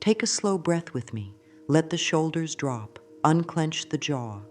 Take a slow breath with me. Let the shoulders drop. Unclench the jaw.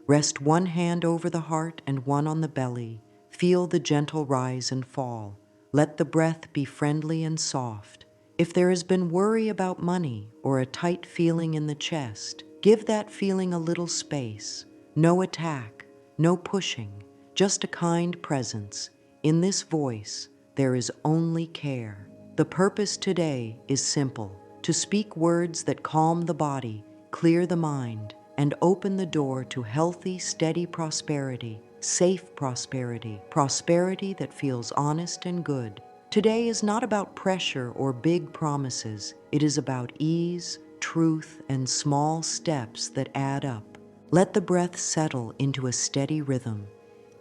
Rest one hand over the heart and one on the belly. Feel the gentle rise and fall. Let the breath be friendly and soft. If there has been worry about money or a tight feeling in the chest, give that feeling a little space. No attack, no pushing, just a kind presence. In this voice, there is only care. The purpose today is simple: to speak words that calm the body, clear the mind, and open the door to healthy, steady prosperity, safe prosperity, prosperity that feels honest and good. Today is not about pressure or big promises. It is about ease, truth, and small steps that add up. Let the breath settle into a steady rhythm.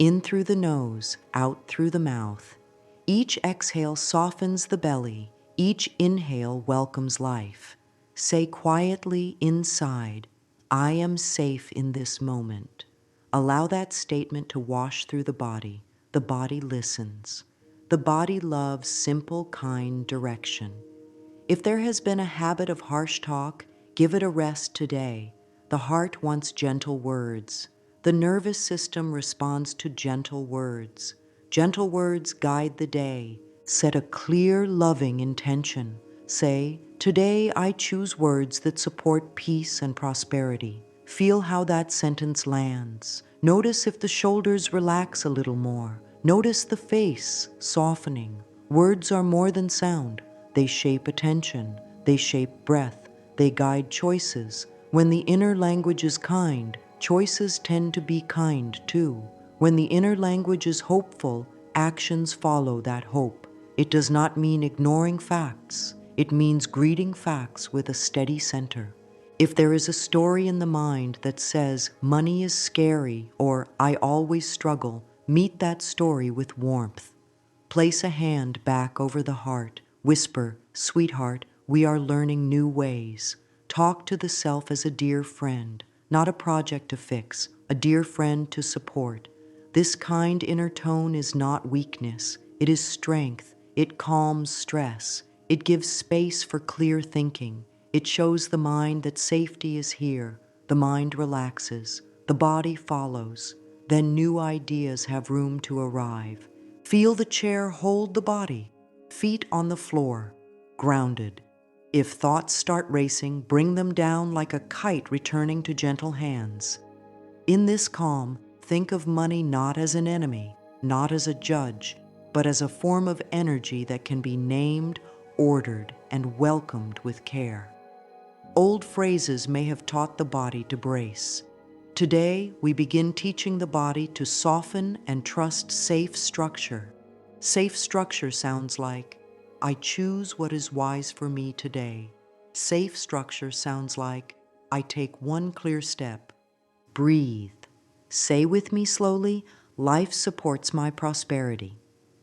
In through the nose, out through the mouth. Each exhale softens the belly. Each inhale welcomes life. Say quietly inside, I am safe in this moment. Allow that statement to wash through the body. The body listens. The body loves simple, kind direction. If there has been a habit of harsh talk, give it a rest today. The heart wants gentle words. The nervous system responds to gentle words. Gentle words guide the day. Set a clear, loving intention. Say, today I choose words that support peace and prosperity. Feel how that sentence lands. Notice if the shoulders relax a little more. Notice the face softening. Words are more than sound. They shape attention. They shape breath. They guide choices. When the inner language is kind, choices tend to be kind too. When the inner language is hopeful, actions follow that hope. It does not mean ignoring facts. It means greeting facts with a steady center. If there is a story in the mind that says, money is scary or I always struggle, meet that story with warmth. Place a hand back over the heart. Whisper, sweetheart, we are learning new ways. Talk to the self as a dear friend, not a project to fix, a dear friend to support. This kind inner tone is not weakness. It is strength. It calms stress. It gives space for clear thinking. It shows the mind that safety is here. The mind relaxes. The body follows. Then new ideas have room to arrive. Feel the chair hold the body. Feet on the floor, grounded. If thoughts start racing, bring them down like a kite returning to gentle hands. In this calm, think of money not as an enemy, not as a judge, but as a form of energy that can be named, ordered, and welcomed with care. Old phrases may have taught the body to brace. Today, we begin teaching the body to soften and trust safe structure. Safe structure sounds like, I choose what is wise for me today. Safe structure sounds like, I take one clear step. Breathe. Say with me slowly, life supports my prosperity.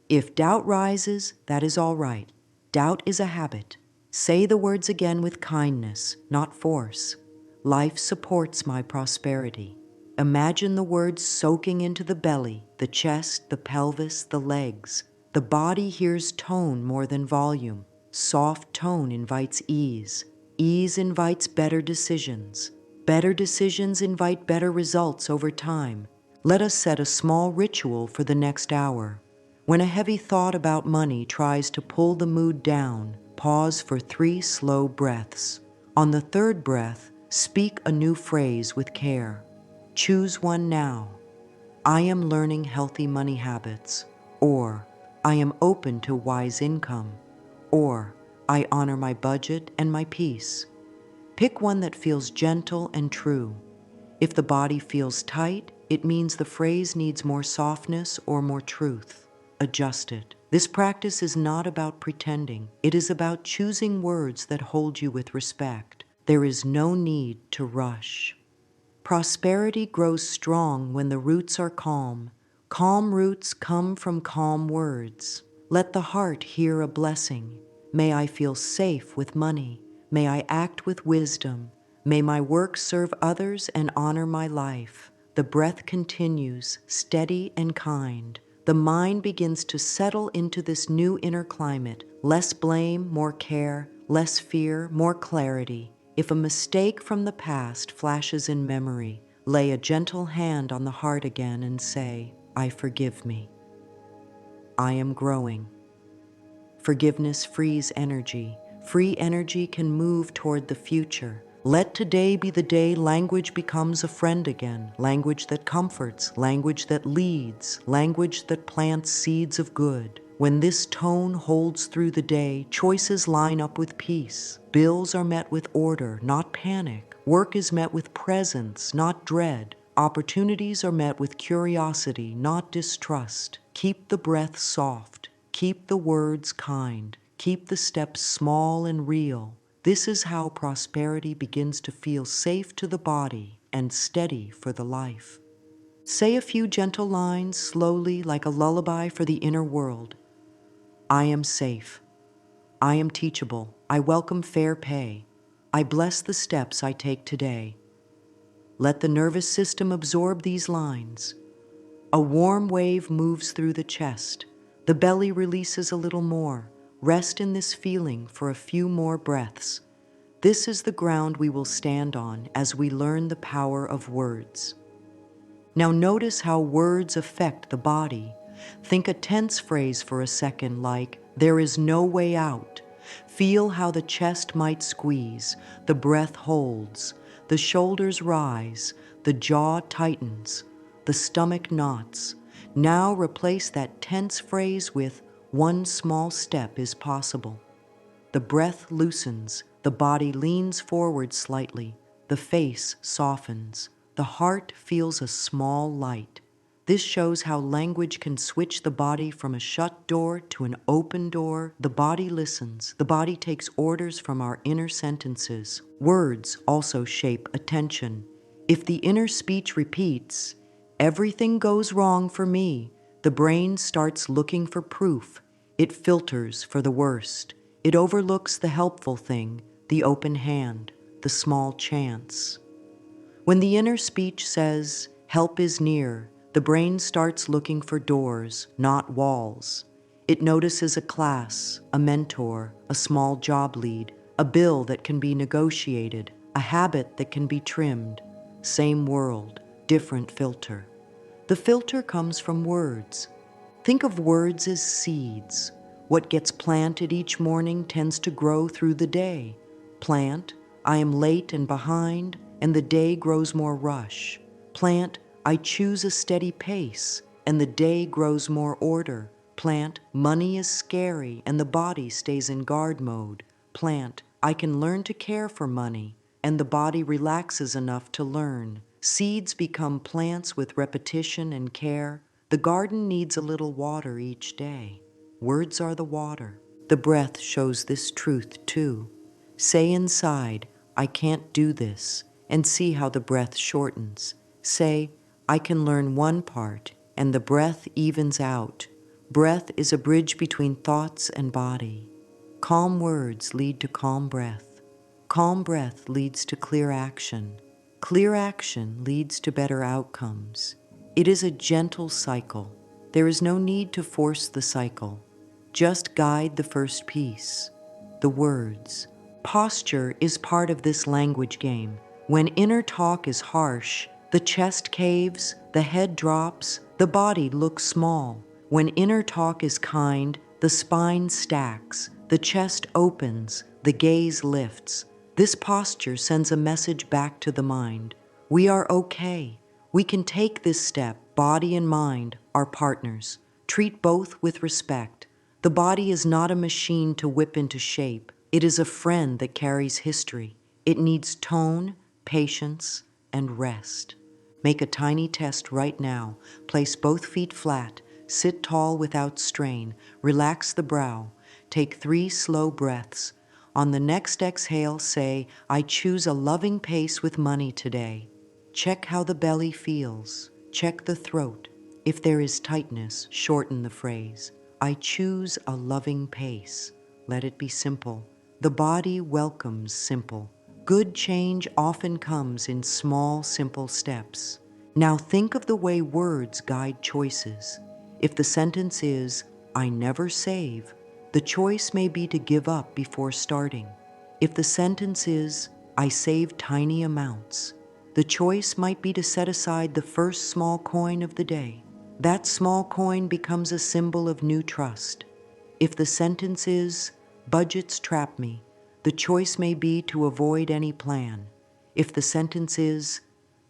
If doubt rises, that is all right. Doubt is a habit. Say the words again with kindness, not force. Life supports my prosperity. Imagine the words soaking into the belly, the chest, the pelvis, the legs. The body hears tone more than volume. Soft tone invites ease. Ease invites better decisions. Better decisions invite better results over time. Let us set a small ritual for the next hour. When a heavy thought about money tries to pull the mood down, pause for 3 slow breaths. On the 3rd breath, speak a new phrase with care. Choose one now. I am learning healthy money habits. Or, I am open to wise income. Or, I honor my budget and my peace. Pick one that feels gentle and true. If the body feels tight, it means the phrase needs more softness or more truth. Adjust it. This practice is not about pretending. It is about choosing words that hold you with respect. There is no need to rush. Prosperity grows strong when the roots are calm. Calm roots come from calm words. Let the heart hear a blessing. May I feel safe with money. May I act with wisdom. May my work serve others and honor my life. The breath continues, steady and kind. The mind begins to settle into this new inner climate. Less blame, more care, less fear, more clarity. If a mistake from the past flashes in memory, lay a gentle hand on the heart again and say, I forgive me. I am growing. Forgiveness frees energy. Free energy can move toward the future. Let today be the day language becomes a friend again. Language that comforts, language that leads, language that plants seeds of good. When this tone holds through the day, choices line up with peace. Bills are met with order, not panic. Work is met with presence, not dread. Opportunities are met with curiosity, not distrust. Keep the breath soft. Keep the words kind. Keep the steps small and real. This is how prosperity begins to feel safe to the body and steady for the life. Say a few gentle lines slowly like a lullaby for the inner world. I am safe. I am teachable. I welcome fair pay. I bless the steps I take today. Let the nervous system absorb these lines. A warm wave moves through the chest. The belly releases a little more. Rest in this feeling for a few more breaths. This is the ground we will stand on as we learn the power of words. Now notice how words affect the body. Think a tense phrase for a second like, there is no way out. Feel how the chest might squeeze, the breath holds, the shoulders rise, the jaw tightens, the stomach knots. Now replace that tense phrase with, one small step is possible. The breath loosens, the body leans forward slightly, the face softens, the heart feels a small light. This shows how language can switch the body from a shut door to an open door. The body listens. The body takes orders from our inner sentences. Words also shape attention. If the inner speech repeats, everything goes wrong for me, the brain starts looking for proof. It filters for the worst. It overlooks the helpful thing, the open hand, the small chance. When the inner speech says, help is near, the brain starts looking for doors, not walls. It notices a class, a mentor, a small job lead, a bill that can be negotiated, a habit that can be trimmed. Same world, different filter. The filter comes from words. Think of words as seeds. What gets planted each morning tends to grow through the day. Plant, I am late and behind, and the day grows more rush. Plant, I choose a steady pace, and the day grows more order. Plant, money is scary, and the body stays in guard mode. Plant, I can learn to care for money, and the body relaxes enough to learn. Seeds become plants with repetition and care. The garden needs a little water each day. Words are the water. The breath shows this truth too. Say inside, I can't do this, and see how the breath shortens. Say, I can learn one part, and the breath evens out. Breath is a bridge between thoughts and body. Calm words lead to calm breath. Calm breath leads to clear action. Clear action leads to better outcomes. It is a gentle cycle. There is no need to force the cycle. Just guide the first piece, the words. Posture is part of this language game. When inner talk is harsh, the chest caves, the head drops, the body looks small. When inner talk is kind, the spine stacks, the chest opens, the gaze lifts. This posture sends a message back to the mind. We are okay. We can take this step. Body and mind are partners. Treat both with respect. The body is not a machine to whip into shape. It is a friend that carries history. It needs tone, patience, and rest. Make a tiny test right now. Place both feet flat. Sit tall without strain. Relax the brow. Take 3 slow breaths. On the next exhale, say, I choose a loving pace with money today. Check how the belly feels. Check the throat. If there is tightness, shorten the phrase. I choose a loving pace. Let it be simple. The body welcomes simple. Good change often comes in small, simple steps. Now think of the way words guide choices. If the sentence is, I never save, The choice may be to give up before starting. If the sentence is, I save tiny amounts, the choice might be to set aside the first small coin of the day. That small coin becomes a symbol of new trust. If the sentence is, budgets trap me, the choice may be to avoid any plan. If the sentence is,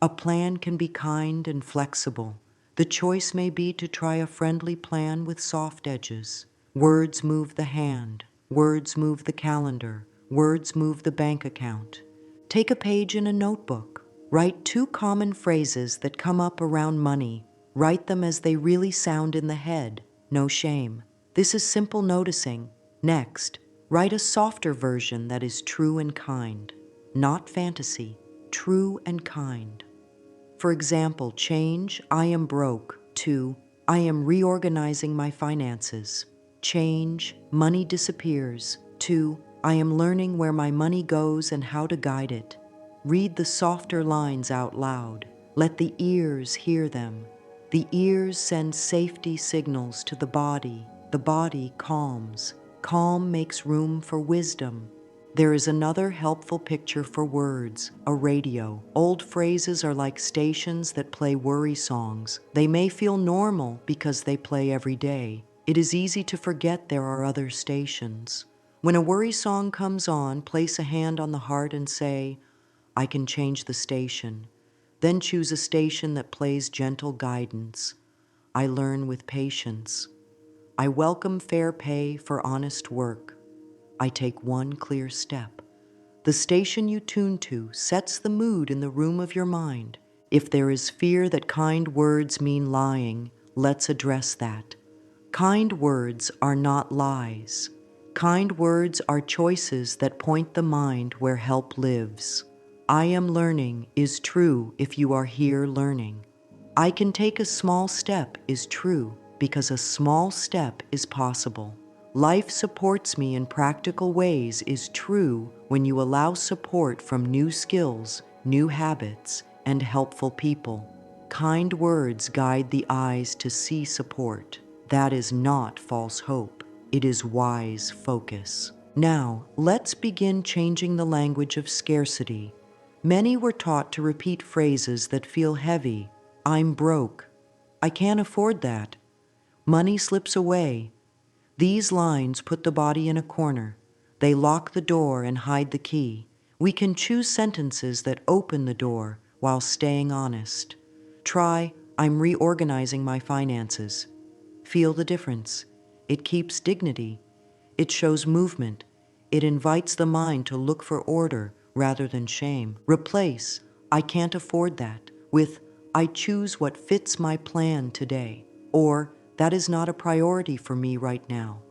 a plan can be kind and flexible, the choice may be to try a friendly plan with soft edges. Words move the hand, words move the calendar, words move the bank account. Take a page in a notebook. Write 2 common phrases that come up around money. Write them as they really sound in the head. No shame. This is simple noticing. Next, write a softer version that is true and kind. Not fantasy, true and kind. For example, change I am broke to I am reorganizing my finances. Change money disappears to I am learning where my money goes and how to guide it. Read the softer lines out loud. Let the ears hear them. The ears send safety signals to the body. The body calms. Calm makes room for wisdom. There is another helpful picture for words, a radio. Old phrases are like stations that play worry songs. They may feel normal because they play every day. It is easy to forget there are other stations. When a worry song comes on, place a hand on the heart and say, I can change the station. Then choose a station that plays gentle guidance. I learn with patience. I welcome fair pay for honest work. I take one clear step. The station you tune to sets the mood in the room of your mind. If there is fear that kind words mean lying, let's address that. Kind words are not lies. Kind words are choices that point the mind where help lives. I am learning is true if you are here learning. I can take a small step is true because a small step is possible. Life supports me in practical ways is true when you allow support from new skills, new habits, and helpful people. Kind words guide the eyes to see support. That is not false hope. It is wise focus. Now, let's begin changing the language of scarcity. Many were taught to repeat phrases that feel heavy. I'm broke. I can't afford that. Money slips away. These lines put the body in a corner. They lock the door and hide the key. We can choose sentences that open the door while staying honest. Try, I'm reorganizing my finances. Feel the difference. It keeps dignity. It shows movement. It invites the mind to look for order rather than shame. Replace, I can't afford that, with, I choose what fits my plan today, or that is not a priority for me right now.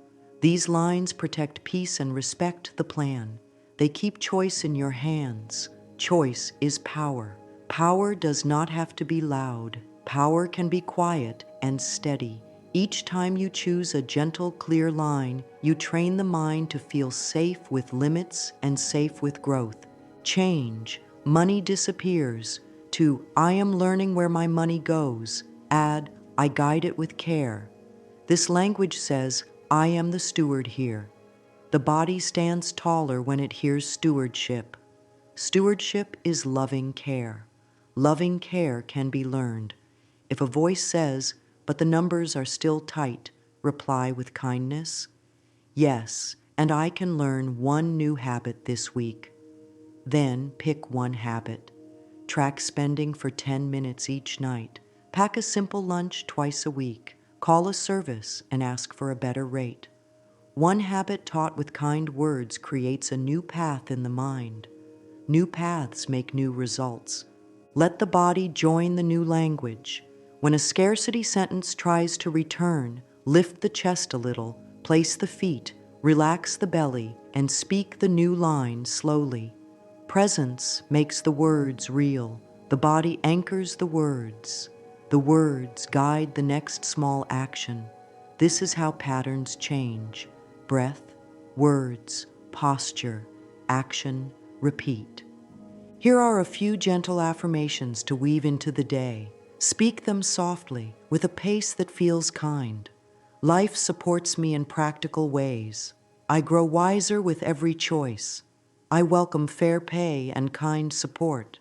These lines protect peace and respect the plan. They keep choice in your hands. Choice is power. Power does not have to be loud. Power can be quiet and steady. Each time you choose a gentle, clear line, you train the mind to feel safe with limits and safe with growth. Change, money disappears, to I am learning where my money goes. Add, I guide it with care. This language says, I am the steward here. The body stands taller when it hears stewardship. Stewardship is loving care. Loving care can be learned. If a voice says, but the numbers are still tight, reply with kindness. Yes, and I can learn one new habit this week. Then pick one habit. Track spending for 10 minutes each night. Pack a simple lunch twice a week. Call a service and ask for a better rate. One habit taught with kind words creates a new path in the mind. New paths make new results. Let the body join the new language. When a scarcity sentence tries to return, lift the chest a little, place the feet, relax the belly, and speak the new line slowly. Presence makes the words real. The body anchors the words. The words guide the next small action. This is how patterns change. Breath, words, posture, action, repeat. Here are a few gentle affirmations to weave into the day. Speak them softly, with a pace that feels kind. Life supports me in practical ways. I grow wiser with every choice. I welcome fair pay and kind support.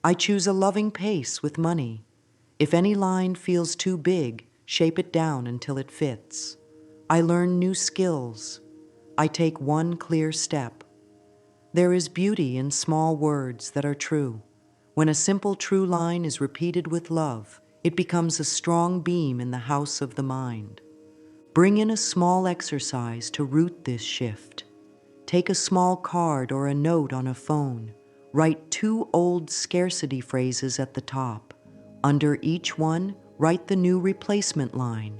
I choose a loving pace with money. If any line feels too big, shape it down until it fits. I learn new skills. I take one clear step. There is beauty in small words that are true. When a simple true line is repeated with love, it becomes a strong beam in the house of the mind. Bring in a small exercise to root this shift. Take a small card or a note on a phone. Write 2 old scarcity phrases at the top. Under each one, write the new replacement line.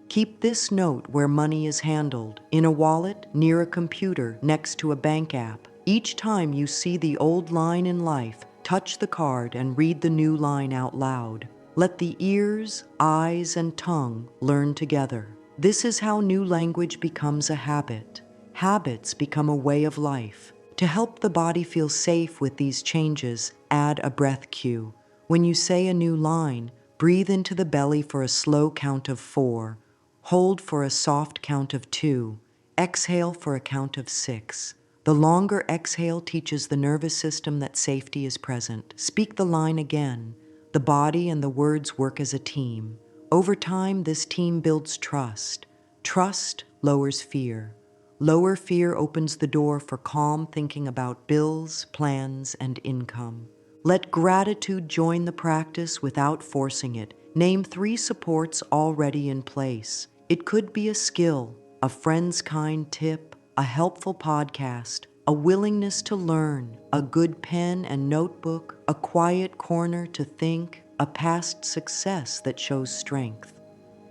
Keep this note where money is handled, in a wallet, near a computer, next to a bank app. Each time you see the old line in life, touch the card and read the new line out loud. Let the ears, eyes, and tongue learn together. This is how new language becomes a habit. Habits become a way of life. To help the body feel safe with these changes, add a breath cue. When you say a new line, breathe into the belly for a slow count of 4. Hold for a soft count of 2. Exhale for a count of 6. The longer exhale teaches the nervous system that safety is present. Speak the line again. The body and the words work as a team. Over time, this team builds trust. Trust lowers fear. Lower fear opens the door for calm thinking about bills, plans, and income. Let gratitude join the practice without forcing it. Name 3 supports already in place. It could be a skill, a friend's kind tip, a helpful podcast, a willingness to learn, a good pen and notebook, a quiet corner to think, a past success that shows strength.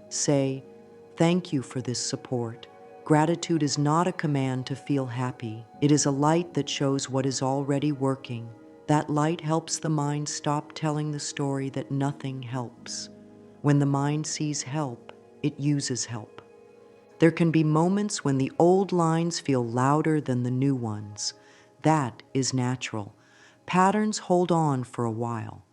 Say, "Thank you for this support." Gratitude is not a command to feel happy. It is a light that shows what is already working. That light helps the mind stop telling the story that nothing helps. When the mind sees help, it uses help. There can be moments when the old lines feel louder than the new ones. That is natural. Patterns hold on for a while.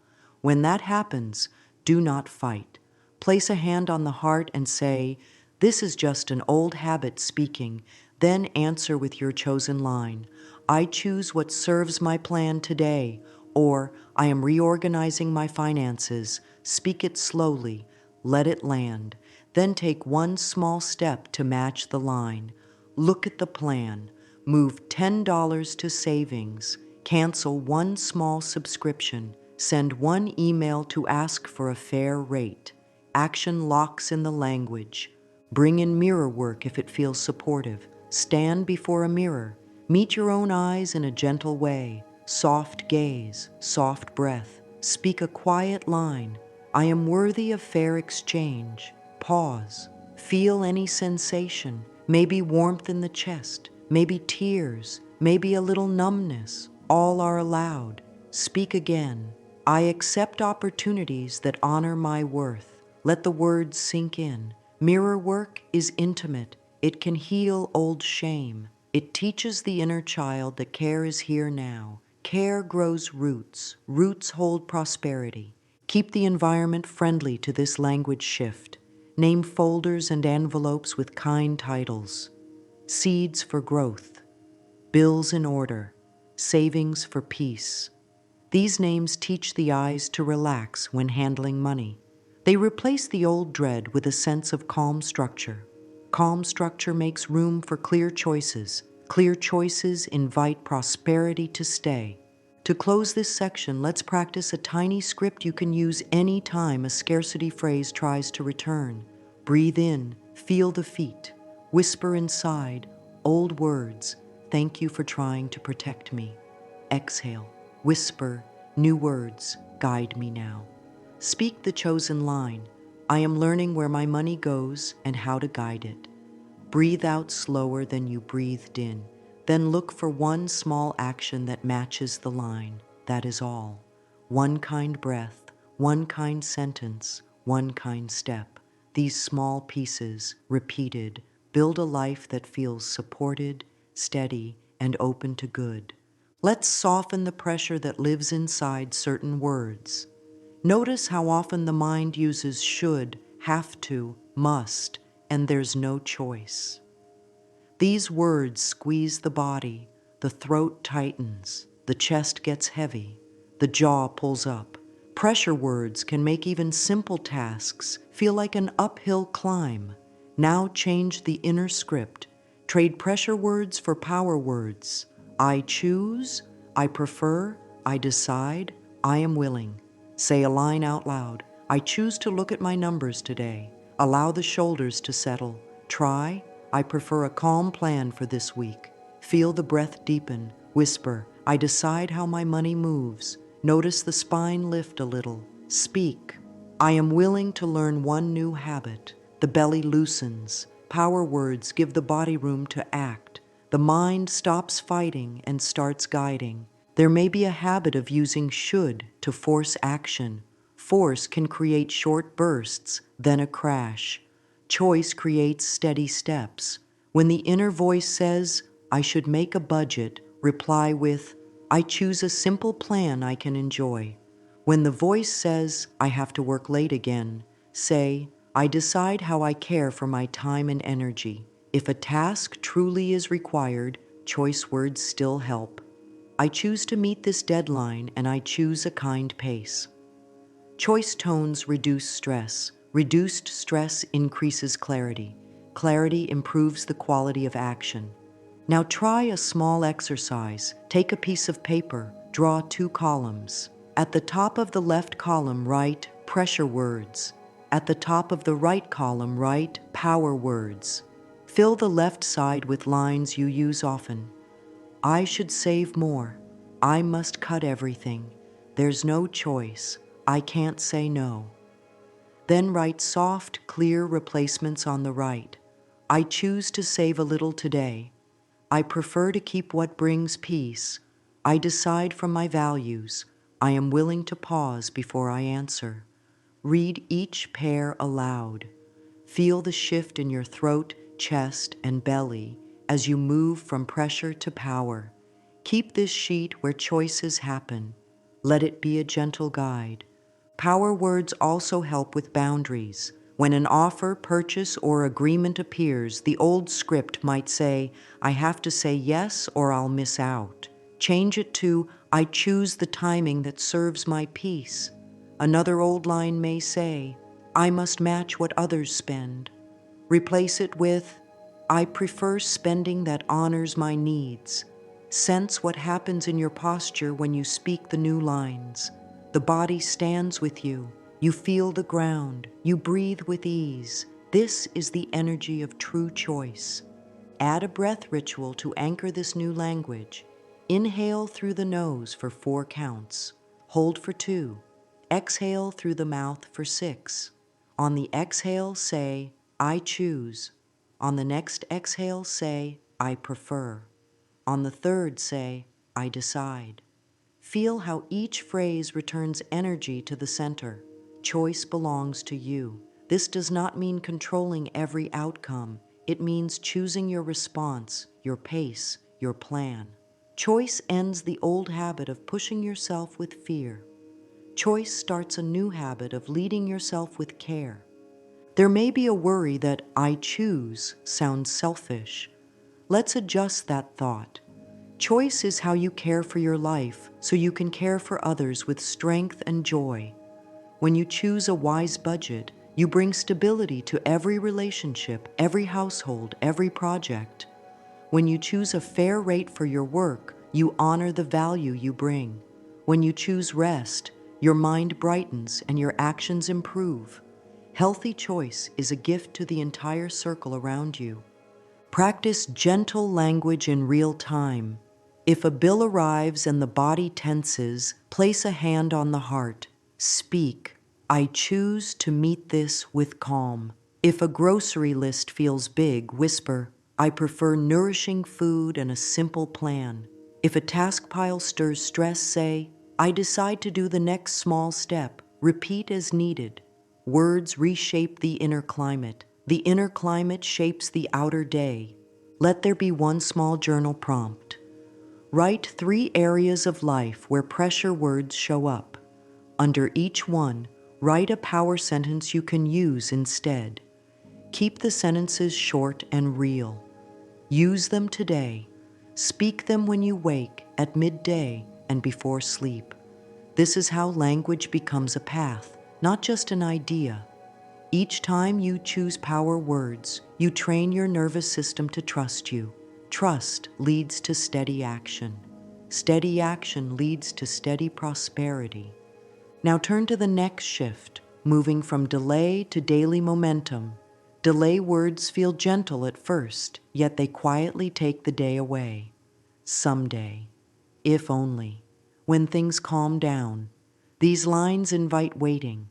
When that happens, do not fight. Place a hand on the heart and say, "This is just an old habit speaking." Then answer with your chosen line. "I choose what serves my plan today," or "I am reorganizing my finances." Speak it slowly. Let it land. Then take one small step to match the line. Look at the plan. Move $10 to savings. Cancel one small subscription. Send one email to ask for a fair rate. Action locks in the language. Bring in mirror work if it feels supportive. Stand before a mirror. Meet your own eyes in a gentle way. Soft gaze, soft breath. Speak a quiet line. "I am worthy of fair exchange." Pause. Feel any sensation. Maybe warmth in the chest. Maybe tears. Maybe a little numbness. All are allowed. Speak again. "I accept opportunities that honor my worth." Let the words sink in. Mirror work is intimate. It can heal old shame. It teaches the inner child that care is here now. Care grows roots. Roots hold prosperity. Keep the environment friendly to this language shift. Name folders and envelopes with kind titles. Seeds for growth. Bills in order. Savings for peace. These names teach the eyes to relax when handling money. They replace the old dread with a sense of calm structure. Calm structure makes room for clear choices. Clear choices invite prosperity to stay. To close this section, let's practice a tiny script you can use any time a scarcity phrase tries to return. Breathe in, feel the feet. Whisper inside, old words, "Thank you for trying to protect me." Exhale, whisper, new words, "Guide me now." Speak the chosen line. "I am learning where my money goes and how to guide it." Breathe out slower than you breathed in. Then look for one small action that matches the line. That is all. One kind breath, one kind sentence, one kind step. These small pieces, repeated, build a life that feels supported, steady, and open to good. Let's soften the pressure that lives inside certain words. Notice how often the mind uses should, have to, must, and there's no choice. These words squeeze the body, the throat tightens, the chest gets heavy, the jaw pulls up. Pressure words can make even simple tasks feel like an uphill climb. Now change the inner script. Trade pressure words for power words. I choose, I prefer, I decide, I am willing. Say a line out loud. I choose to look at my numbers today. Allow the shoulders to settle. Try, I prefer a calm plan for this week. Feel the breath deepen. Whisper, I decide how my money moves. Notice the spine lift a little. Speak, I am willing to learn one new habit. The belly loosens. Power words give the body room to act. The mind stops fighting and starts guiding. There may be a habit of using should to force action. Force can create short bursts, then a crash. Choice creates steady steps. When the inner voice says, I should make a budget, reply with, I choose a simple plan I can enjoy. When the voice says, I have to work late again, say, I decide how I care for my time and energy. If a task truly is required, choice words still help. I choose to meet this deadline and I choose a kind pace. Choice tones reduce stress. Reduced stress increases clarity. Clarity improves the quality of action. Now try a small exercise. Take a piece of paper, draw 2 columns. At the top of the left column, write pressure words. At the top of the right column, write power words. Fill the left side with lines you use often. I should save more. I must cut everything. There's no choice. I can't say no. Then write soft, clear replacements on the right. I choose to save a little today. I prefer to keep what brings peace. I decide from my values. I am willing to pause before I answer. Read each pair aloud. Feel the shift in your throat, chest, and belly as you move from pressure to power. Keep this sheet where choices happen. Let it be a gentle guide. Power words also help with boundaries. When an offer, purchase, or agreement appears, the old script might say, I have to say yes or I'll miss out. Change it to, I choose the timing that serves my peace. Another old line may say, I must match what others spend. Replace it with, I prefer spending that honors my needs. Sense what happens in your posture when you speak the new lines. The body stands with you. You feel the ground. You breathe with ease. This is the energy of true choice. Add a breath ritual to anchor this new language. Inhale through the nose for 4 counts. Hold for 2. Exhale through the mouth for 6. On the exhale, say, I choose. On the next exhale, say, I prefer. On the third, say, I decide. Feel how each phrase returns energy to the center. Choice belongs to you. This does not mean controlling every outcome. It means choosing your response, your pace, your plan. Choice ends the old habit of pushing yourself with fear. Choice starts a new habit of leading yourself with care. There may be a worry that I choose sounds selfish. Let's adjust that thought. Choice is how you care for your life so you can care for others with strength and joy. When you choose a wise budget, you bring stability to every relationship, every household, every project. When you choose a fair rate for your work, you honor the value you bring. When you choose rest, your mind brightens and your actions improve. Healthy choice is a gift to the entire circle around you. Practice gentle language in real time. If a bill arrives and the body tenses, place a hand on the heart. Speak, I choose to meet this with calm. If a grocery list feels big, whisper, I prefer nourishing food and a simple plan. If a task pile stirs stress, say, I decide to do the next small step. Repeat as needed. Words reshape the inner climate. The inner climate shapes the outer day. Let there be one small journal prompt. Write 3 areas of life where pressure words show up. Under each one, write a power sentence you can use instead. Keep the sentences short and real. Use them today. Speak them when you wake, at midday, and before sleep. This is how language becomes a path, not just an idea. Each time you choose power words, you train your nervous system to trust you. Trust leads to steady action. Steady action leads to steady prosperity. Now turn to the next shift, moving from delay to daily momentum. Delay words feel gentle at first, yet they quietly take the day away. Someday, if only, when things calm down. These lines invite waiting.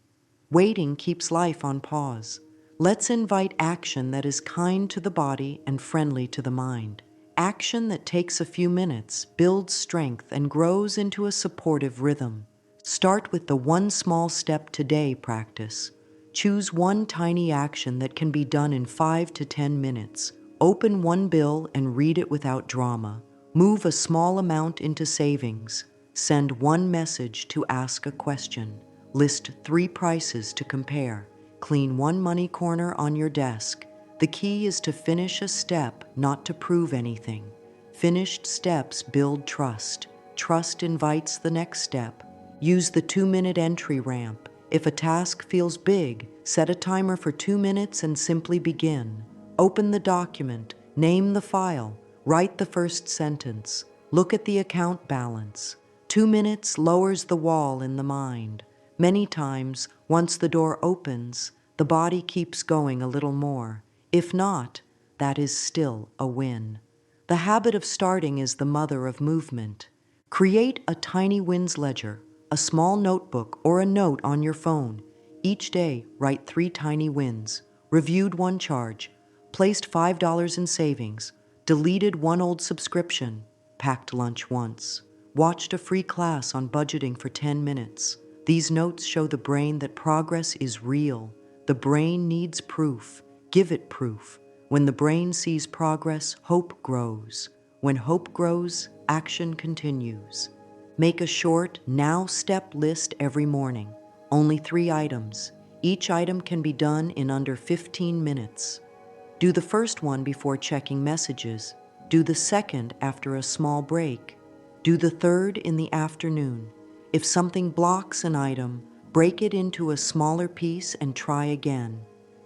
Waiting keeps life on pause. Let's invite action that is kind to the body and friendly to the mind. Action that takes a few minutes, builds strength, and grows into a supportive rhythm. Start with the one small step today practice. Choose one tiny action that can be done in 5 to 10 minutes. Open one bill and read it without drama. Move a small amount into savings. Send one message to ask a question. List 3 prices to compare. Clean one money corner on your desk. The key is to finish a step, not to prove anything. Finished steps build trust. Trust invites the next step. Use the 2-minute entry ramp. If a task feels big, set a timer for 2 minutes and simply begin. Open the document, name the file, write the first sentence, look at the account balance. 2 minutes lowers the wall in the mind. Many times, once the door opens, the body keeps going a little more. If not, that is still a win. The habit of starting is the mother of movement. Create a tiny wins ledger, a small notebook, or a note on your phone. Each day, write 3 tiny wins. Reviewed 1 charge, placed $5 in savings, deleted 1 old subscription, packed lunch once, watched a free class on budgeting for 10 minutes. These notes show the brain that progress is real. The brain needs proof. Give it proof. When the brain sees progress, hope grows. When hope grows, action continues. Make a short now step list every morning. Only 3 items. Each item can be done in under 15 minutes. Do the first one before checking messages. Do the second after a small break. Do the third in the afternoon. If something blocks an item, break it into a smaller piece and try again.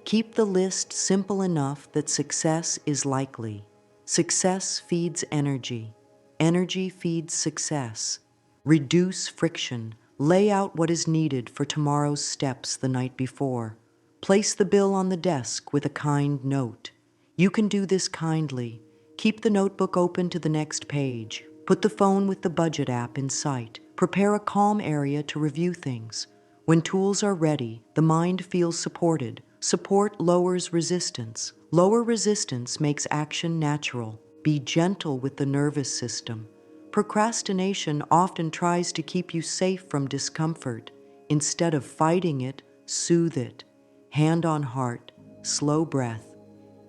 Keep the list simple enough that success is likely. Success feeds energy. Energy feeds success. Reduce friction. Lay out what is needed for tomorrow's steps the night before. Place the bill on the desk with a kind note. You can do this kindly. Keep the notebook open to the next page. Put the phone with the budget app in sight. Prepare a calm area to review things. When tools are ready, the mind feels supported. Support lowers resistance. Lower resistance makes action natural. Be gentle with the nervous system. Procrastination often tries to keep you safe from discomfort. Instead of fighting it, soothe it. Hand on heart, slow breath.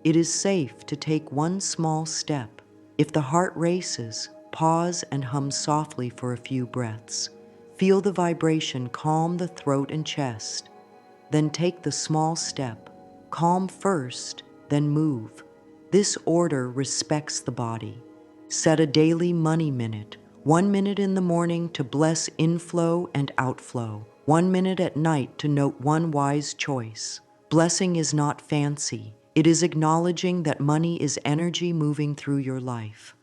It is safe to take one small step. If the heart races, pause and hum softly for a few breaths. Feel the vibration calm the throat and chest. Then take the small step. Calm first, then move. This order respects the body. Set a daily money minute. 1 minute in the morning to bless inflow and outflow. 1 minute at night to note one wise choice. Blessing is not fancy. It is acknowledging that money is energy moving through your life.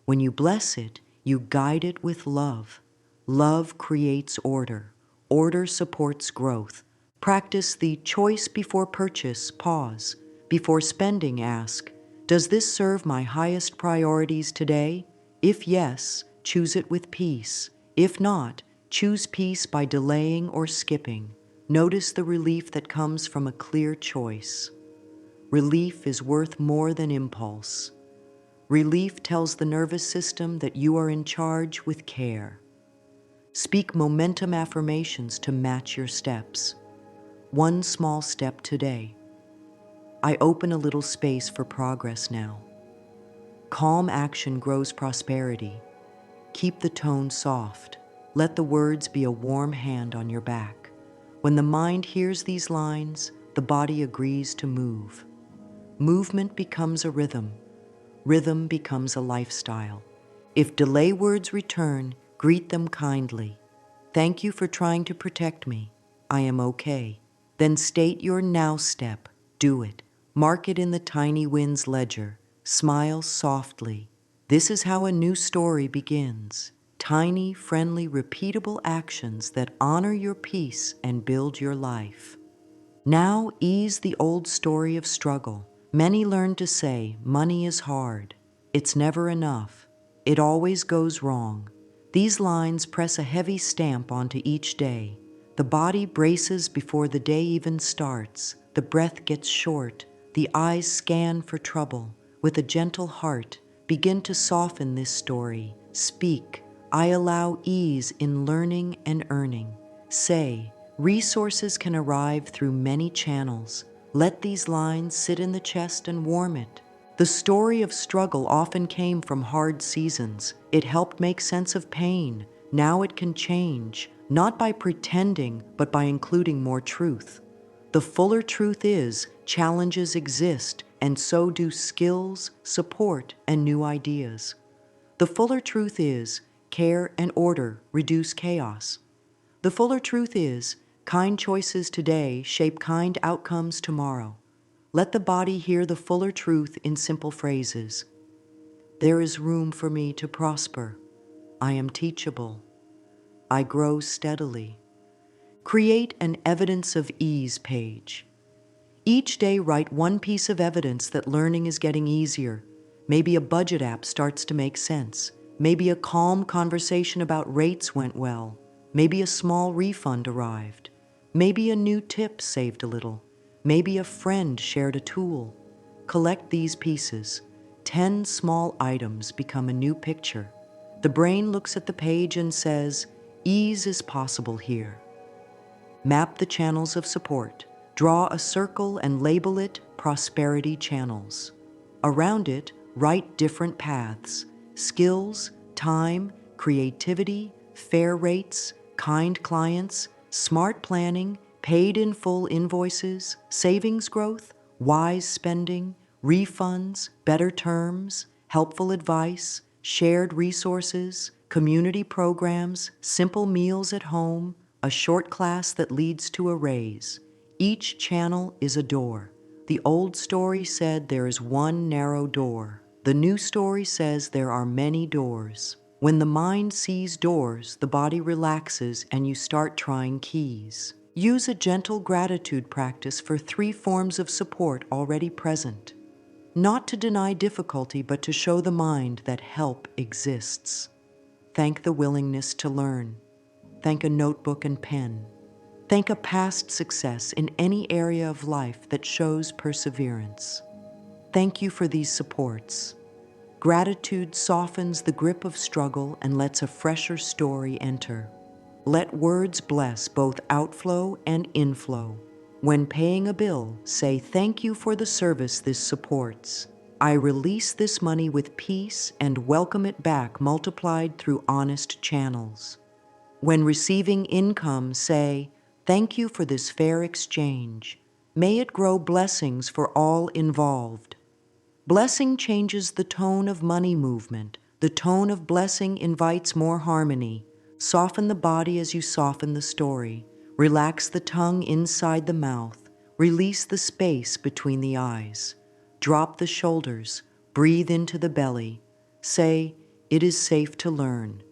When you bless it, you guide it with love. Love creates order. Order supports growth. Practice the choice before purchase pause. Before spending, ask, does this serve my highest priorities today? If yes, choose it with peace. If not, choose peace by delaying or skipping. Notice the relief that comes from a clear choice. Relief is worth more than impulse. Relief tells the nervous system that you are in charge with care. Speak momentum affirmations to match your steps. 1 small step today. I open a little space for progress now. Calm action grows prosperity. Keep the tone soft. Let the words be a warm hand on your back. When the mind hears these lines, the body agrees to move. Movement becomes a rhythm. Rhythm becomes a lifestyle. If delay words return, greet them kindly. Thank you for trying to protect me. I am okay. Then state your now step. Do it. Mark it in the tiny wins ledger. Smile softly. This is how a new story begins. Tiny, friendly, repeatable actions that honor your peace and build your life. Now ease the old story of struggle. Many learn to say, money is hard. It's never enough. It always goes wrong. These lines press a heavy stamp onto each day. The body braces before the day even starts. The breath gets short. The eyes scan for trouble. With a gentle heart, begin to soften this story. Speak, I allow ease in learning and earning. Say, resources can arrive through many channels. Let these lines sit in the chest and warm it. The story of struggle often came from hard seasons. It helped make sense of pain. Now it can change, not by pretending, but by including more truth. The fuller truth is, challenges exist, and so do skills, support, and new ideas. The fuller truth is, care and order reduce chaos. The fuller truth is, kind choices today shape kind outcomes tomorrow. Let the body hear the fuller truth in simple phrases. There is room for me to prosper. I am teachable. I grow steadily. Create an evidence of ease page. Each day write one piece of evidence that learning is getting easier. Maybe a budget app starts to make sense. Maybe a calm conversation about rates went well. Maybe a small refund arrived. Maybe a new tip saved a little. Maybe a friend shared a tool. Collect these pieces. 10 small items become a new picture. The brain looks at the page and says, ease is possible here. Map the channels of support. Draw a circle and label it prosperity channels. Around it, write different paths: skills, time, creativity, fair rates, kind clients, smart planning, paid in full invoices, savings growth, wise spending, refunds, better terms, helpful advice, shared resources, community programs, simple meals at home, a short class that leads to a raise. Each channel is a door. The old story said there is one narrow door. The new story says there are many doors. When the mind sees doors, the body relaxes and you start trying keys. Use a gentle gratitude practice for 3 forms of support already present. Not to deny difficulty, but to show the mind that help exists. Thank the willingness to learn. Thank a notebook and pen. Thank a past success in any area of life that shows perseverance. Thank you for these supports. Gratitude softens the grip of struggle and lets a fresher story enter. Let words bless both outflow and inflow. When paying a bill, say thank you for the service this supports. I release this money with peace and welcome it back multiplied through honest channels. When receiving income, say, thank you for this fair exchange. May it grow blessings for all involved. Blessing changes the tone of money movement. The tone of blessing invites more harmony. Soften the body as you soften the story. Relax the tongue inside the mouth. Release the space between the eyes. Drop the shoulders. Breathe into the belly. Say, it is safe to learn.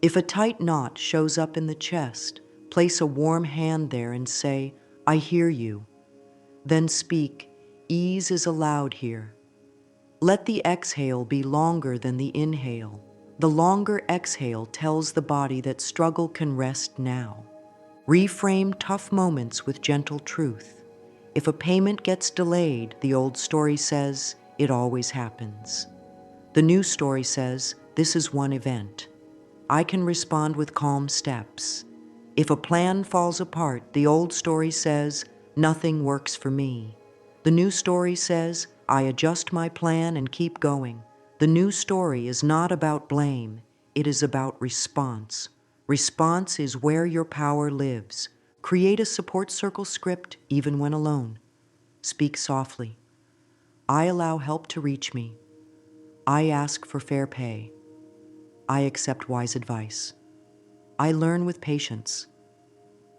If a tight knot shows up in the chest, place a warm hand there and say, I hear you. Then speak, ease is allowed here. Let the exhale be longer than the inhale. The longer exhale tells the body that struggle can rest now. Reframe tough moments with gentle truth. If a payment gets delayed, the old story says, it always happens. The new story says, this is one event. I can respond with calm steps. If a plan falls apart, the old story says, nothing works for me. The new story says, I adjust my plan and keep going. The new story is not about blame. It is about response. Response is where your power lives. Create a support circle script even when alone. Speak softly. I allow help to reach me. I ask for fair pay. I accept wise advice. I learn with patience.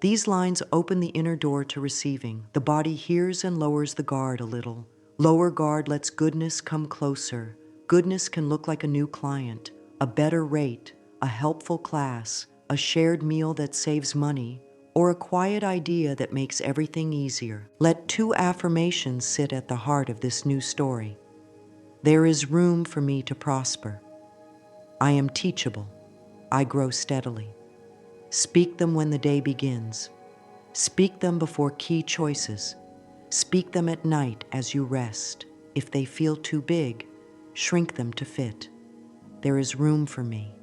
These lines open the inner door to receiving. The body hears and lowers the guard a little. Lower guard lets goodness come closer. Goodness can look like a new client, a better rate, a helpful class, a shared meal that saves money, or a quiet idea that makes everything easier. Let two affirmations sit at the heart of this new story. There is room for me to prosper. I am teachable. I grow steadily. Speak them when the day begins. Speak them before key choices. Speak them at night as you rest. If they feel too big, shrink them to fit. There is room for me.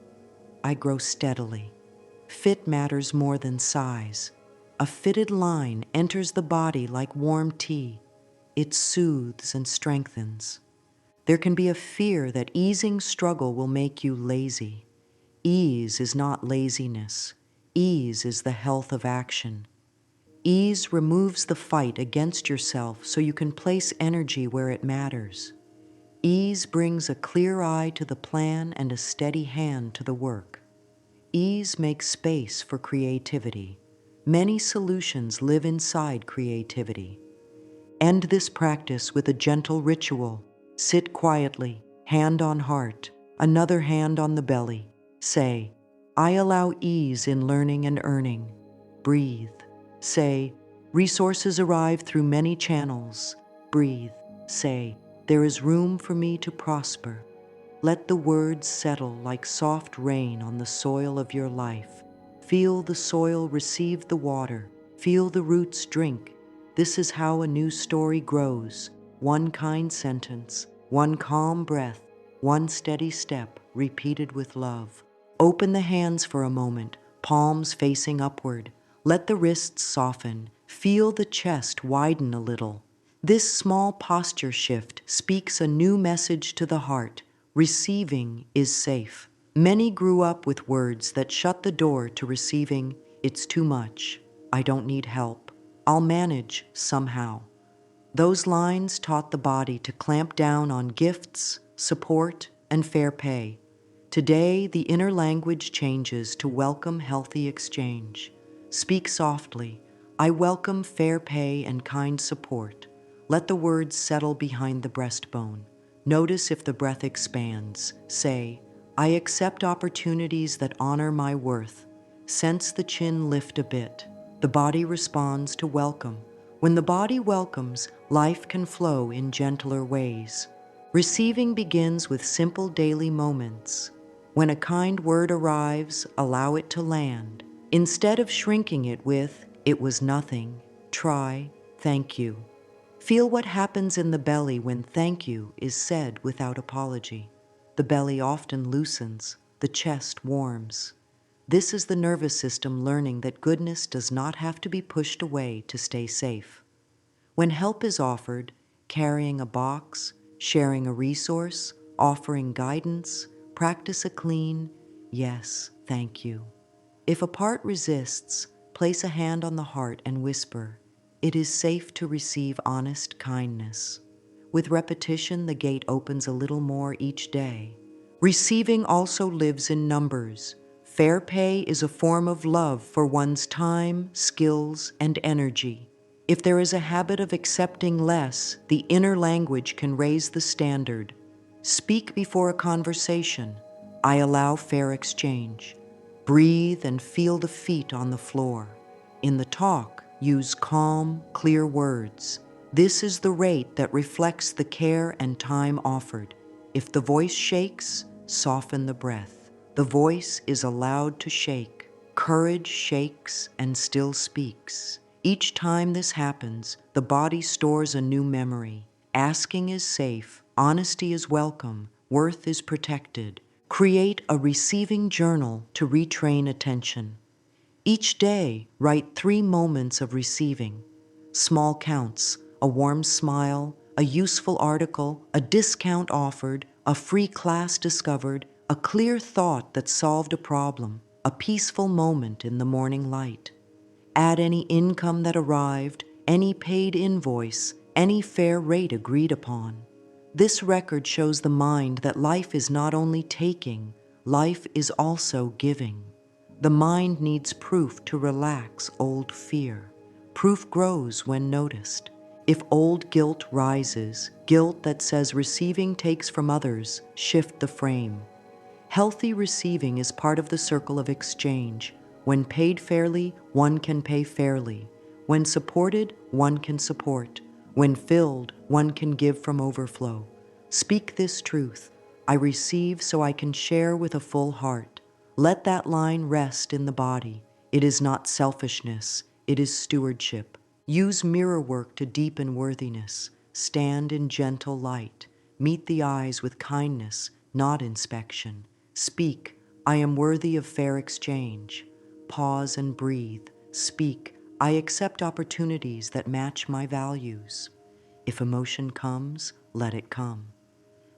I grow steadily. Fit matters more than size. A fitted line enters the body like warm tea. It soothes and strengthens. There can be a fear that easing struggle will make you lazy. Ease is not laziness. Ease is the health of action. Ease removes the fight against yourself so you can place energy where it matters. Ease brings a clear eye to the plan and a steady hand to the work. Ease makes space for creativity. Many solutions live inside creativity. End this practice with a gentle ritual. Sit quietly, hand on heart, another hand on the belly. Say, I allow ease in learning and earning. Breathe. Say, resources arrive through many channels. Breathe. Say, there is room for me to prosper. Let the words settle like soft rain on the soil of your life. Feel the soil receive the water. Feel the roots drink. This is how a new story grows. One kind sentence, one calm breath, one steady step, repeated with love. Open the hands for a moment, palms facing upward. Let the wrists soften. Feel the chest widen a little. This small posture shift speaks a new message to the heart. Receiving is safe. Many grew up with words that shut the door to receiving. It's too much. I don't need help. I'll manage somehow. Those lines taught the body to clamp down on gifts, support, and fair pay. Today, the inner language changes to welcome healthy exchange. Speak softly. I welcome fair pay and kind support. Let the words settle behind the breastbone. Notice if the breath expands. Say, I accept opportunities that honor my worth. Sense the chin lift a bit. The body responds to welcome. When the body welcomes, life can flow in gentler ways. Receiving begins with simple daily moments. When a kind word arrives, allow it to land. Instead of shrinking it with, it was nothing, try, thank you. Feel what happens in the belly when thank you is said without apology. The belly often loosens, the chest warms. This is the nervous system learning that goodness does not have to be pushed away to stay safe. When help is offered, carrying a box, sharing a resource, offering guidance, practice a clean, yes, thank you. If a part resists, place a hand on the heart and whisper, it is safe to receive honest kindness. With repetition, the gate opens a little more each day. Receiving also lives in numbers. Fair pay is a form of love for one's time, skills, and energy. If there is a habit of accepting less, the inner language can raise the standard. Speak before a conversation. I allow fair exchange. Breathe and feel the feet on the floor. In the talk, use calm, clear words. This is the rate that reflects the care and time offered. If the voice shakes, soften the breath. The voice is allowed to shake. Courage shakes and still speaks. Each time this happens, the body stores a new memory. Asking is safe, honesty is welcome, worth is protected. Create a receiving journal to retrain attention. Each day, write 3 moments of receiving. Small counts, a warm smile, a useful article, a discount offered, a free class discovered, a clear thought that solved a problem, a peaceful moment in the morning light. Add any income that arrived, any paid invoice, any fair rate agreed upon. This record shows the mind that life is not only taking, life is also giving. The mind needs proof to relax old fear. Proof grows when noticed. If old guilt rises, guilt that says receiving takes from others, shift the frame. Healthy receiving is part of the circle of exchange. When paid fairly, one can pay fairly. When supported, one can support. When filled, one can give from overflow. Speak this truth. I receive so I can share with a full heart. Let that line rest in the body. It is not selfishness, it is stewardship. Use mirror work to deepen worthiness. Stand in gentle light. Meet the eyes with kindness, not inspection. Speak, I am worthy of fair exchange. Pause and breathe. Speak, I accept opportunities that match my values. If emotion comes, let it come.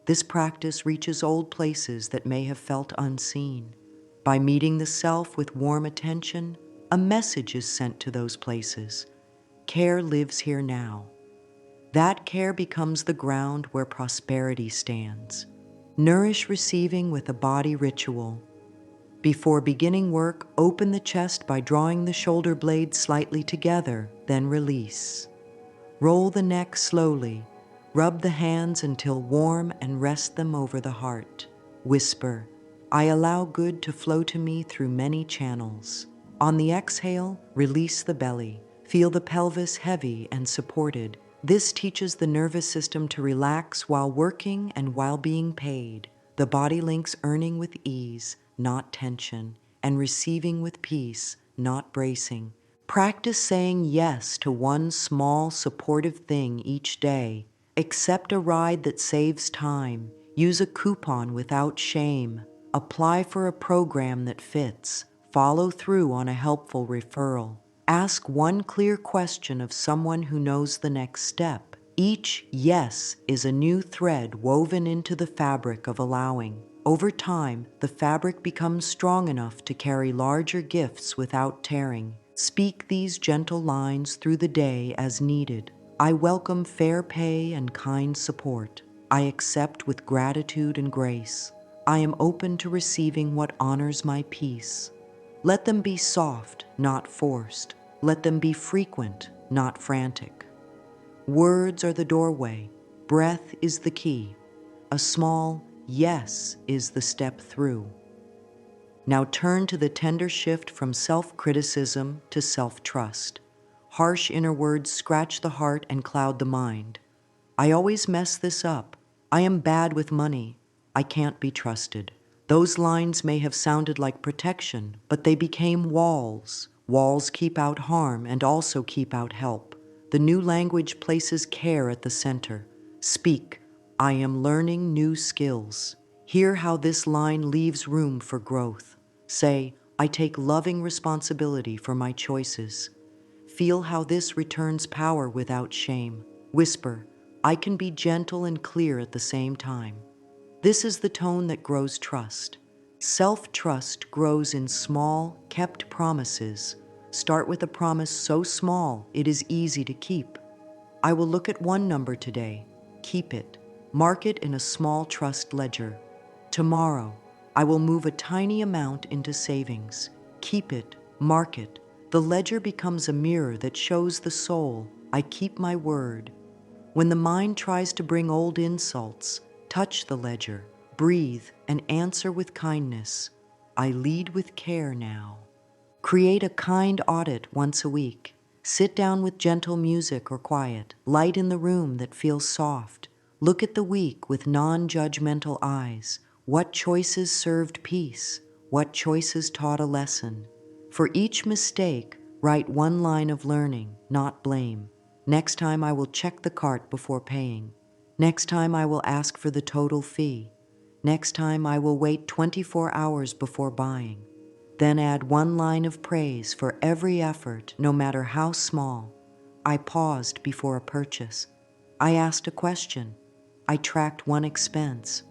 This practice reaches old places that may have felt unseen. By meeting the self with warm attention, a message is sent to those places. Care lives here now. That care becomes the ground where prosperity stands. Nourish receiving with a body ritual. Before beginning work, open the chest by drawing the shoulder blades slightly together, then release. Roll the neck slowly. Rub the hands until warm and rest them over the heart. Whisper, I allow good to flow to me through many channels. On the exhale, release the belly. Feel the pelvis heavy and supported. This teaches the nervous system to relax while working and while being paid. The body links earning with ease, not tension, and receiving with peace, not bracing. Practice saying yes to one small, supportive thing each day. Accept a ride that saves time. Use a coupon without shame. Apply for a program that fits. Follow through on a helpful referral. Ask one clear question of someone who knows the next step. Each yes is a new thread woven into the fabric of allowing. Over time, the fabric becomes strong enough to carry larger gifts without tearing. Speak these gentle lines through the day as needed. I welcome fair pay and kind support. I accept with gratitude and grace. I am open to receiving what honors my peace. Let them be soft, not forced. Let them be frequent, not frantic. Words are the doorway. Breath is the key. A small yes is the step through. Now turn to the tender shift from self-criticism to self-trust. Harsh inner words scratch the heart and cloud the mind. I always mess this up. I am bad with money. I can't be trusted. Those lines may have sounded like protection, but they became walls. Walls keep out harm and also keep out help. The new language places care at the center. Speak, I am learning new skills. Hear how this line leaves room for growth. Say, I take loving responsibility for my choices. Feel how this returns power without shame. Whisper, I can be gentle and clear at the same time. This is the tone that grows trust. Self-trust grows in small, kept promises. Start with a promise so small it is easy to keep. I will look at one number today. Keep it. Mark it in a small trust ledger. Tomorrow, I will move a tiny amount into savings. Keep it. Mark it. The ledger becomes a mirror that shows the soul. I keep my word. When the mind tries to bring old insults, touch the ledger, breathe, and answer with kindness. I lead with care now. Create a kind audit once a week. Sit down with gentle music or quiet. Light in the room that feels soft. Look at the week with non-judgmental eyes. What choices served peace? What choices taught a lesson? For each mistake, write one line of learning, not blame. Next time I will check the cart before paying. Next time I will ask for the total fee. Next time I will wait 24 hours before buying. Then add one line of praise for every effort, no matter how small. I paused before a purchase. I asked a question. I tracked one expense.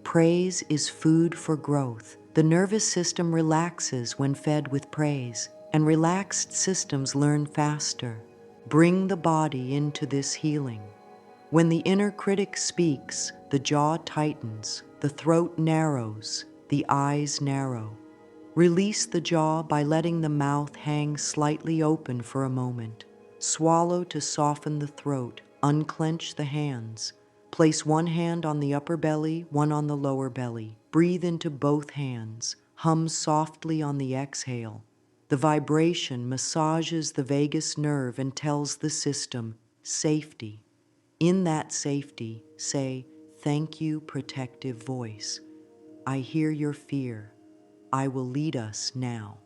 Praise is food for growth. The nervous system relaxes when fed with praise, and relaxed systems learn faster. Bring the body into this healing. When the inner critic speaks, the jaw tightens, the throat narrows, the eyes narrow. Release the jaw by letting the mouth hang slightly open for a moment. Swallow to soften the throat. Unclench the hands. Place one hand on the upper belly, one on the lower belly. Breathe into both hands. Hum softly on the exhale. The vibration massages the vagus nerve and tells the system, safety. In that safety, say, thank you, protective voice. I hear your fear. I will lead us now.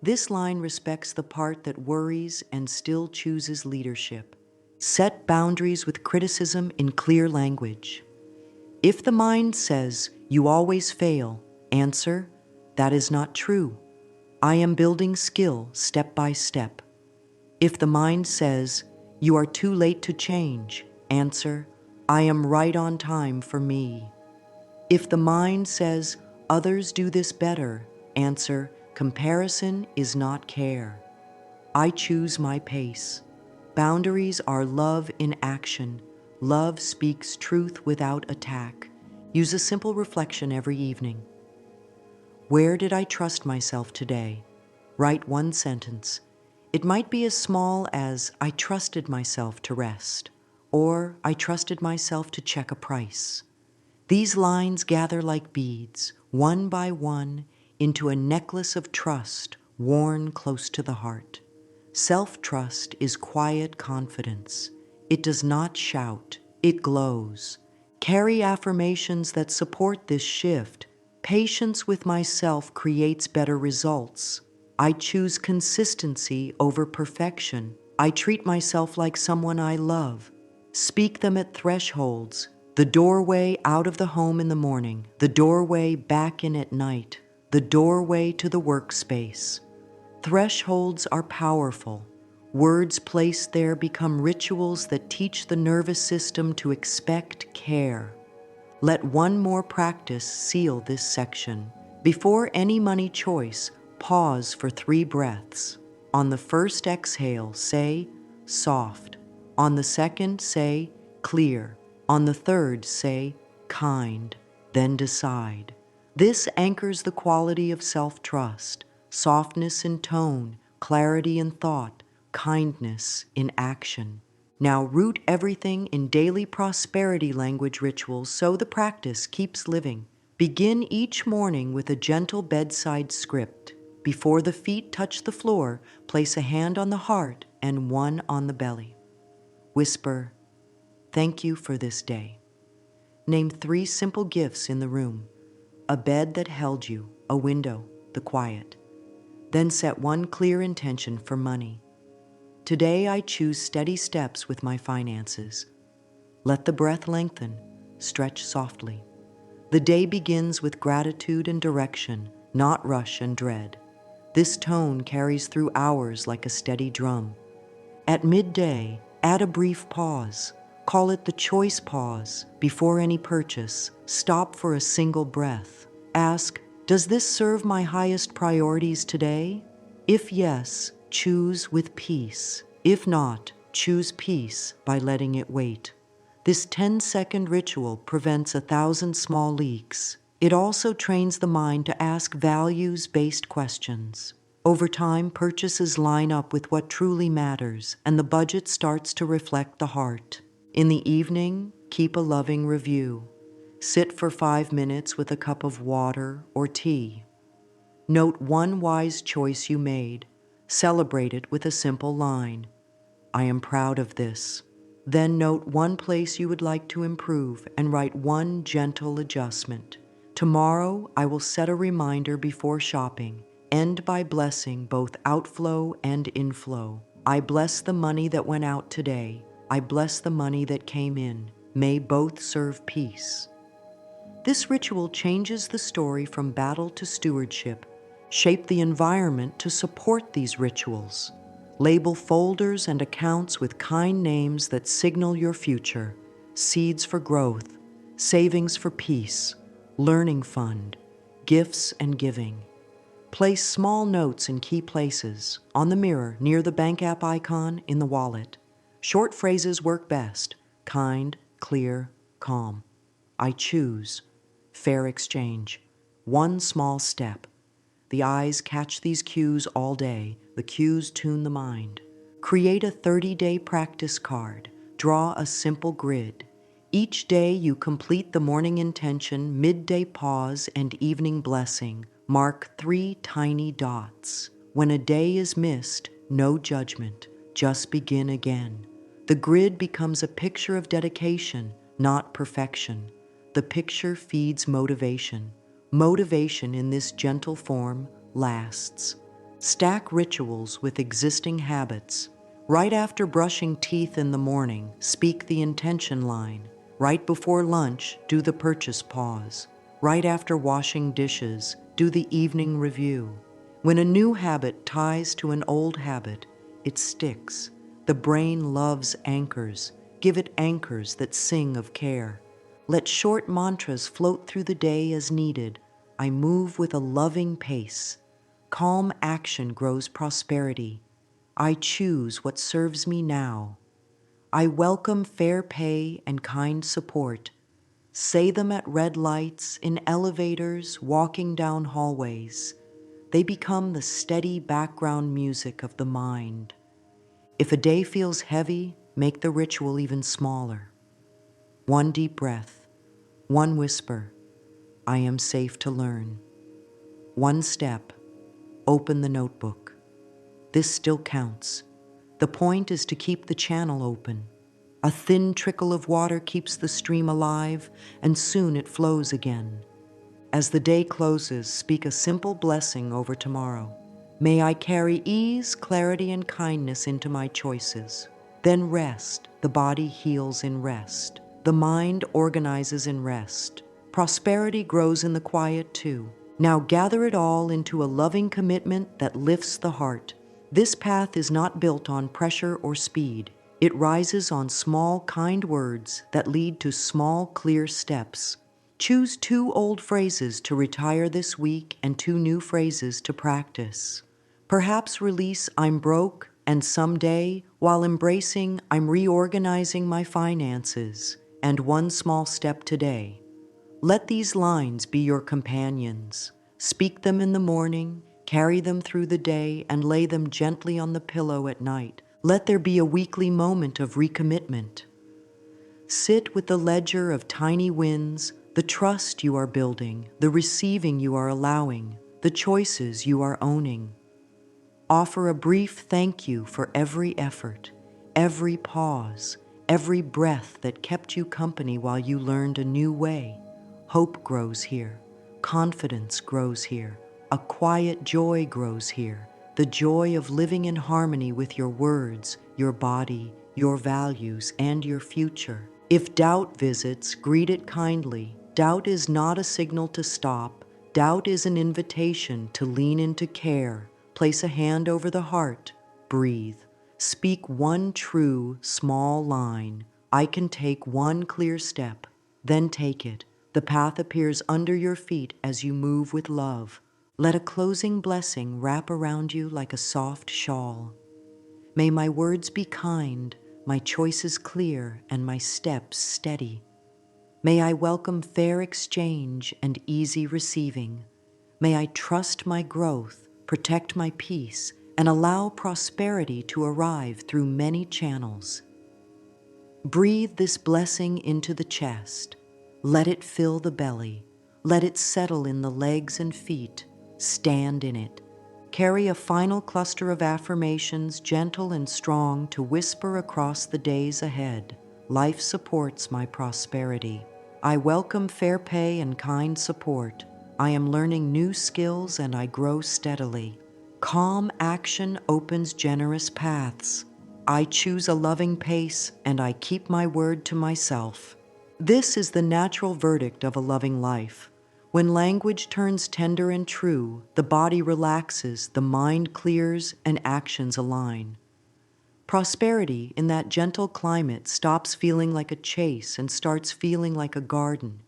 This line respects the part that worries and still chooses leadership. Set boundaries with criticism in clear language. If the mind says, you always fail, answer, that is not true. I am building skill step by step. If the mind says, you are too late to change, answer, I am right on time for me. If the mind says, others do this better, answer, comparison is not care. I choose my pace. Boundaries are love in action. Love speaks truth without attack. Use a simple reflection every evening. Where did I trust myself today? Write one sentence. It might be as small as, I trusted myself to rest, or I trusted myself to check a price. These lines gather like beads, one by one, into a necklace of trust worn close to the heart. Self-trust is quiet confidence. It does not shout, it glows. Carry affirmations that support this shift. Patience with myself creates better results. I choose consistency over perfection. I treat myself like someone I love. Speak them at thresholds. The doorway out of the home in the morning, the doorway back in at night, the doorway to the workspace. Thresholds are powerful. Words placed there become rituals that teach the nervous system to expect care. Let one more practice seal this section. Before any money choice, pause for 3 breaths. On the first exhale, say, soft. On the second, say, clear. On the third, say, kind. Then decide. This anchors the quality of self-trust, softness in tone, clarity in thought, kindness in action. Now root everything in daily prosperity language rituals so the practice keeps living. Begin each morning with a gentle bedside script. Before the feet touch the floor, place a hand on the heart and one on the belly. Whisper, thank you for this day. Name 3 simple gifts in the room. A bed that held you, a window, the quiet. Then set one clear intention for money. Today I choose steady steps with my finances. Let the breath lengthen, stretch softly. The day begins with gratitude and direction, not rush and dread. This tone carries through hours like a steady drum. At midday, add a brief pause. Call it the choice pause. Before any purchase, stop for a single breath. Ask, does this serve my highest priorities today? If yes, choose with peace. If not, choose peace by letting it wait. This 10-second ritual prevents 1,000 small leaks. It also trains the mind to ask values-based questions. Over time, purchases line up with what truly matters, and the budget starts to reflect the heart. In the evening, keep a loving review. Sit for 5 minutes with a cup of water or tea. Note one wise choice you made. Celebrate it with a simple line. I am proud of this. Then note one place you would like to improve and write one gentle adjustment. Tomorrow, I will set a reminder before shopping. End by blessing both outflow and inflow. I bless the money that went out today. I bless the money that came in. May both serve peace. This ritual changes the story from battle to stewardship. Shape the environment to support these rituals. Label folders and accounts with kind names that signal your future. Seeds for growth, savings for peace, learning fund, gifts and giving. Place small notes in key places, on the mirror, near the bank app icon, in the wallet. Short phrases work best. kind, clear, calm. I choose. Fair exchange. One small step. The eyes catch these cues all day. The cues tune the mind. Create a 30-day practice card. Draw a simple grid. Each day you complete the morning intention, midday pause, and evening blessing. Mark 3 tiny dots. When a day is missed, no judgment. Just begin again. The grid becomes a picture of dedication, not perfection. The picture feeds motivation. Motivation in this gentle form lasts. Stack rituals with existing habits. Right after brushing teeth in the morning, speak the intention line. Right before lunch, do the purchase pause. Right after washing dishes, do the evening review. When a new habit ties to an old habit, it sticks. The brain loves anchors. Give it anchors that sing of care. Let short mantras float through the day as needed. I move with a loving pace. Calm action grows prosperity. I choose what serves me now. I welcome fair pay and kind support. Say them at red lights, in elevators, walking down hallways. They become the steady background music of the mind. If a day feels heavy, make the ritual even smaller. One deep breath, one whisper, I am safe to learn. One step, open the notebook. This still counts. The point is to keep the channel open. A thin trickle of water keeps the stream alive, and soon it flows again. As the day closes, speak a simple blessing over tomorrow. May I carry ease, clarity, and kindness into my choices. Then rest. The body heals in rest. The mind organizes in rest. Prosperity grows in the quiet too. Now gather it all into a loving commitment that lifts the heart. This path is not built on pressure or speed. It rises on small, kind words that lead to small, clear steps. Choose 2 old phrases to retire this week and 2 new phrases to practice. Perhaps release I'm broke and someday, while embracing I'm reorganizing my finances, and one small step today. Let these lines be your companions. Speak them in the morning, carry them through the day, and lay them gently on the pillow at night. Let there be a weekly moment of recommitment. Sit with the ledger of tiny wins, the trust you are building, the receiving you are allowing, the choices you are owning. Offer a brief thank you for every effort, every pause, every breath that kept you company while you learned a new way. Hope grows here. Confidence grows here. A quiet joy grows here. The joy of living in harmony with your words, your body, your values, and your future. If doubt visits, greet it kindly. Doubt is not a signal to stop. Doubt is an invitation to lean into care. Place a hand over the heart. Breathe. Speak one true, small line. I can take one clear step. Then take it. The path appears under your feet as you move with love. Let a closing blessing wrap around you like a soft shawl. May my words be kind, my choices clear, and my steps steady. May I welcome fair exchange and easy receiving. May I trust my growth, protect my peace, and allow prosperity to arrive through many channels. Breathe this blessing into the chest. Let it fill the belly. Let it settle in the legs and feet. Stand in it. Carry a final cluster of affirmations, gentle and strong, to whisper across the days ahead. Life supports my prosperity. I welcome fair pay and kind support. I am learning new skills and I grow steadily. Calm action opens generous paths. I choose a loving pace and I keep my word to myself. This is the natural verdict of a loving life. When language turns tender and true, the body relaxes, the mind clears, and actions align. Prosperity in that gentle climate stops feeling like a chase and starts feeling like a garden.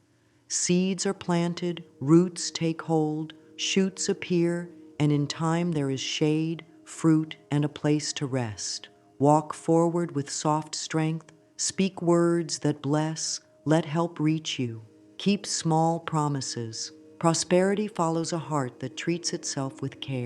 Seeds are planted, roots take hold, shoots appear, and in time there is shade, fruit, and a place to rest. Walk forward with soft strength, Speak words that bless, let help reach you. Keep small promises. Prosperity follows a heart that treats itself with care.